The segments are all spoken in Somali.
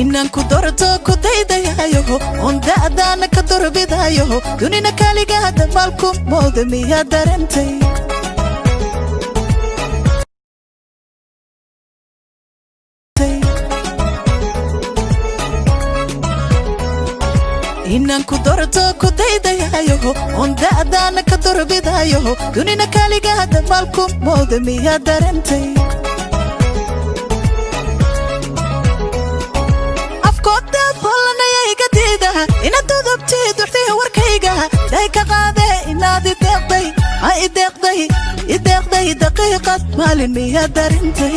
inaan ku doorto ku daydayayo on da'daana ka dorbidayo dunina kaliga hadda balku mooda miyaa darentay inaan ku doorto ku daydayayo on da'daana ka dorbidayo dunina kaliga hadda balku mooda miyaa darentay ina dodobti durti warkayga day ka qaade inaad ideeqday ay ideeqday daqiiqad maalin miyaa darintay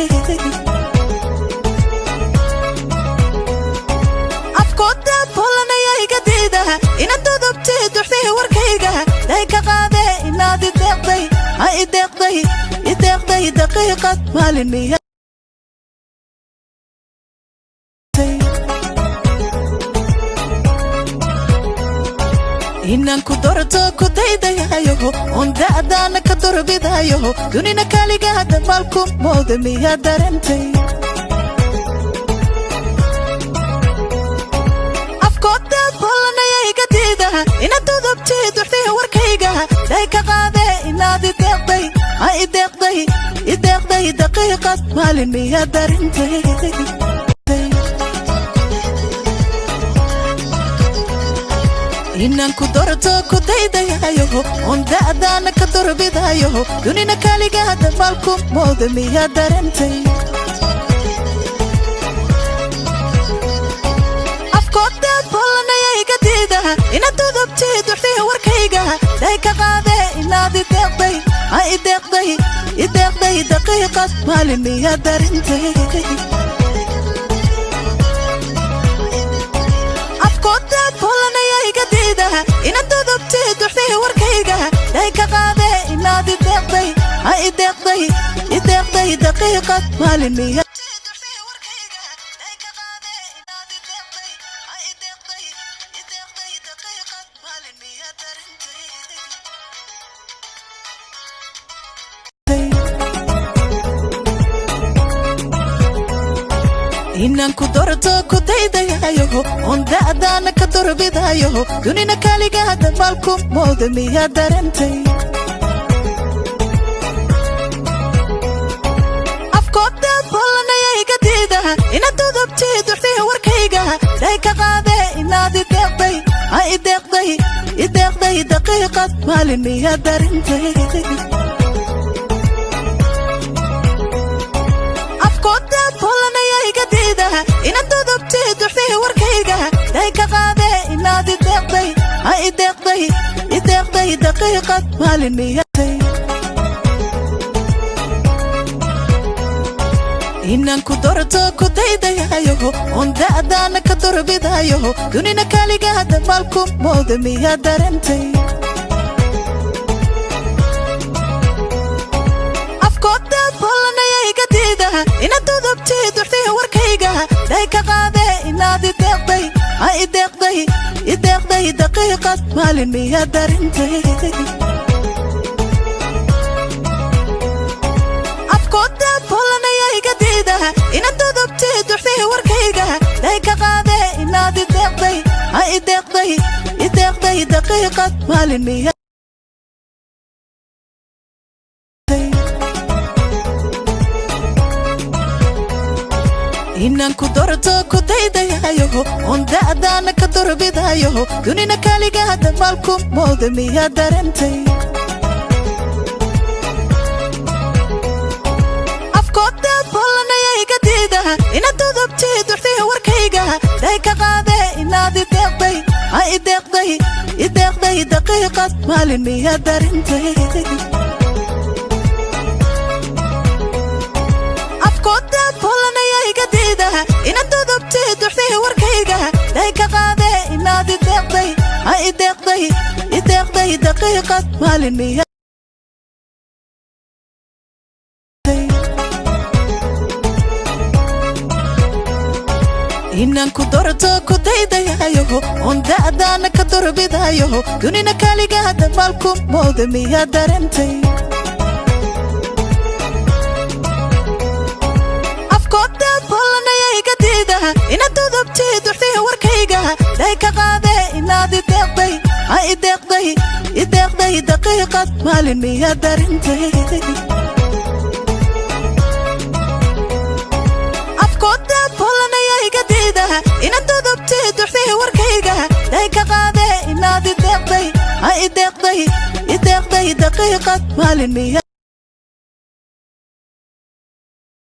afkooda bolanaya iga diida ina dodobti durti warkayga day ka qaade inaad ideeqday ay ideeqday daqiiqad maalin miyaa inaan ku doorto ku daydayayo on da'daana ka dorbidayo dunina kaliga hadda balku mooda miyaa darentay afkooda bolanaya iga diida ina dodobti durti warkayga day ka qaade inaad ideeqday ay ideeqday daqiiqad maalin miyaa darentay inaan ku doorto ku daydayayo on da'daana ka dorbidayo dunina kaliga hadda balku mooda miyaa darentay afkooda bolanaya iga diida ina dodobti durti warkayga day ka qaade inaad ideeqday ay ideeqday daqiiqad maalin miyaa darentay ina dodobti durti warkayga day ka qaade inaad ideeqday ay ideeqday daqiiqad maalin miyaa inaan ku doorto ku daydayayo on da'daana ka dorbidayo dunina kaliga hadda balku mooda miyaa darentay afkooda bolanaya iga diida ina dodobti durti warkayga day ka qaade inaad ideeqday ay ideeqday daqiiqad maalin miyaa darentay ina dodobti durti warkayga day ka qaade inaad ideeqday ay ideeqday daqiiqad maalin miyaa inaan ku doorto ku daydayayo on da'daana ka dorbidayo dunina kaliga hadda balku mooda miyaa darentay afkooda bolanaya iga diida ina dodobti durti warkayga day ka qaade inaad ideeqday ay ideeqday daqiiqad maalin miyaa darentay afkooda bolanaya iga diida ina dodobti durti warkayga day ka qaade inaad ideeqday ay ideeqday daqiiqad maalin miyaa inaan ku doorto ku daydayayo on da'daana ka dorbidayo dunina kaliga hadda balku mooda miyaa darentay afkooda bolanaya iga diida ina dodobti durti warkayga day ka qaade inaad ideeqday ay ideeqday daqiiqad maalin miyaa darentay afkooda bolanaya iga diida ina dodobti durti warkayga day ka qaade inaad ideeqday ay ideeqday daqiiqad maalin miyaa inaan ku doorto ku daydayayo on da'daana ka dorbidayo dunina kaliga hadda balku mooda miyaa darentay afkooda bolanaya iga diida ina dodobti duxtay warkayga day ka qaade inaad ideeqday ha ideeqday daqiiqad maalin miyaad darintay afkooda fulanaya iga diida inaad dudubtay duxtay warkayga day ka qaade inaad ideeqday ha ideeqday daqiiqad maalin miyaad